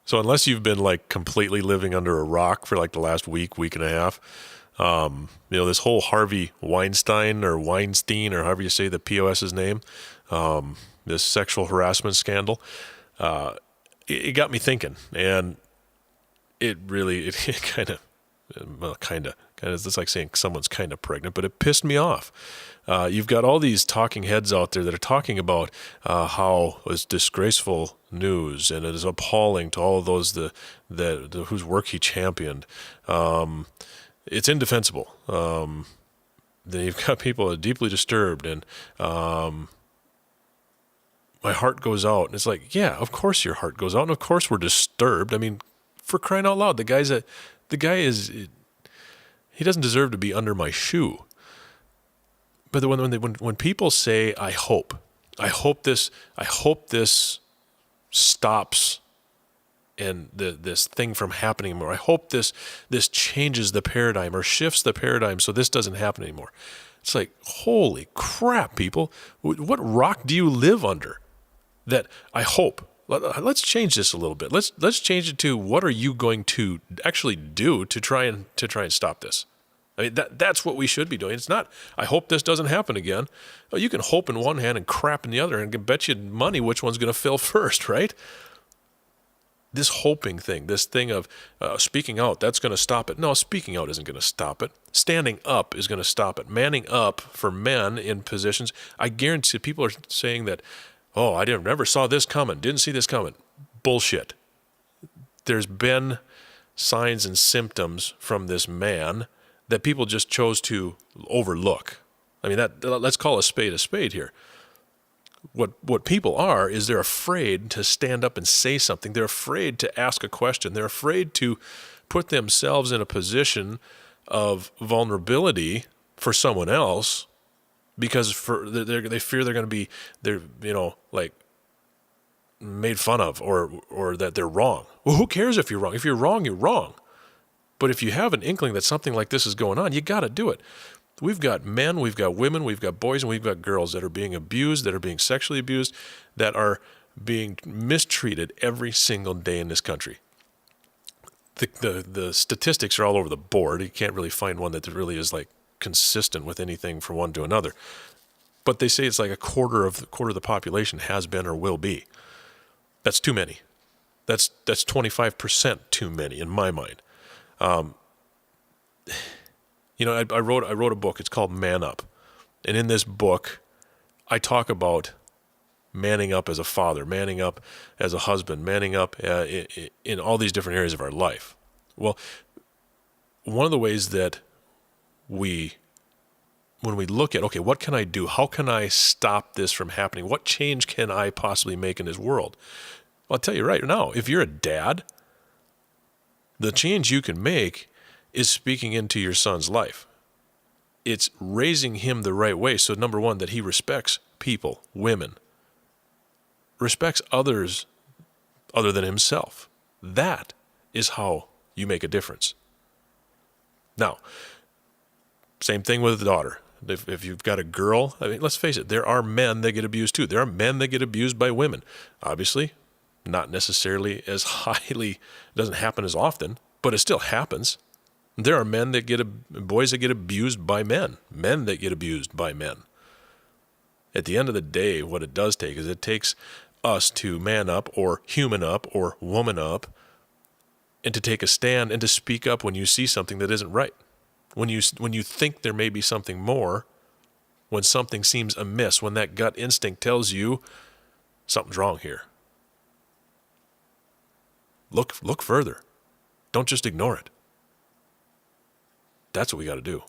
So unless you've been like completely living under a rock for like the last week and a half, this whole Harvey Weinstein or however you say the POS's name, this sexual harassment scandal, it got me thinking, and it really, it kind of, well, kind of, it's like saying someone's kind of pregnant, but it pissed me off. You've got all these talking heads out there that are talking about how it's disgraceful news and it is appalling to all of those whose work he championed. It's indefensible. Then you've got people that are deeply disturbed, and my heart goes out. And it's like, yeah, of course your heart goes out, and of course we're disturbed. I mean, for crying out loud, the guy is, he doesn't deserve to be under my shoe. But when people say, I hope this stops and this thing from happening more. I hope this changes the paradigm or shifts the paradigm so this doesn't happen anymore. It's like, holy crap, people. What rock do you live under? That I hope. Let's change this a little bit. Let's change it to, what are you going to actually do to try and stop this? I mean, that's what we should be doing. It's not, I hope this doesn't happen again. Well, you can hope in one hand and crap in the other, and can bet you money which one's going to fill first, right? This hoping thing, this thing of speaking out, that's going to stop it. No, speaking out isn't going to stop it. Standing up is going to stop it. Manning up for men in positions. I guarantee people are saying that, oh, I never saw this coming, didn't see this coming. Bullshit. There's been signs and symptoms from this man that people just chose to overlook. I mean, let's call a spade here. What people are is they're afraid to stand up and say something. They're afraid to ask a question. They're afraid to put themselves in a position of vulnerability for someone else because they fear they're going to be made fun of or that they're wrong. Well, who cares if you're wrong? If you're wrong, you're wrong. But if you have an inkling that something like this is going on, you got to do it. We've got men, we've got women, we've got boys, and we've got girls that are being abused, that are being sexually abused, that are being mistreated every single day in this country. The statistics are all over the board. You can't really find one that really is like consistent with anything from one to another. But they say it's like a quarter of the population has been or will be. That's too many. That's 25% too many in my mind. I wrote a book. It's called Man Up. And in this book, I talk about manning up as a father, manning up as a husband, manning up in all these different areas of our life. Well, one of the ways that when we look at, okay, what can I do? How can I stop this from happening? What change can I possibly make in this world? Well, I'll tell you right now, if you're a dad, the change you can make is speaking into your son's life. It's raising him the right way. So number one, that he respects people, women, respects others other than himself. That is how you make a difference. Now, same thing with the daughter. If you've got a girl, I mean, let's face it, there are men that get abused too. There are men that get abused by women. Obviously, not necessarily as highly, it doesn't happen as often, but it still happens. There are boys that get abused by men that get abused by men. At the end of the day, what it does take is it takes us to man up or human up or woman up and to take a stand and to speak up when you see something that isn't right. When you think there may be something more, when something seems amiss, when that gut instinct tells you something's wrong here. Look further. Don't just ignore it. That's what we got to do.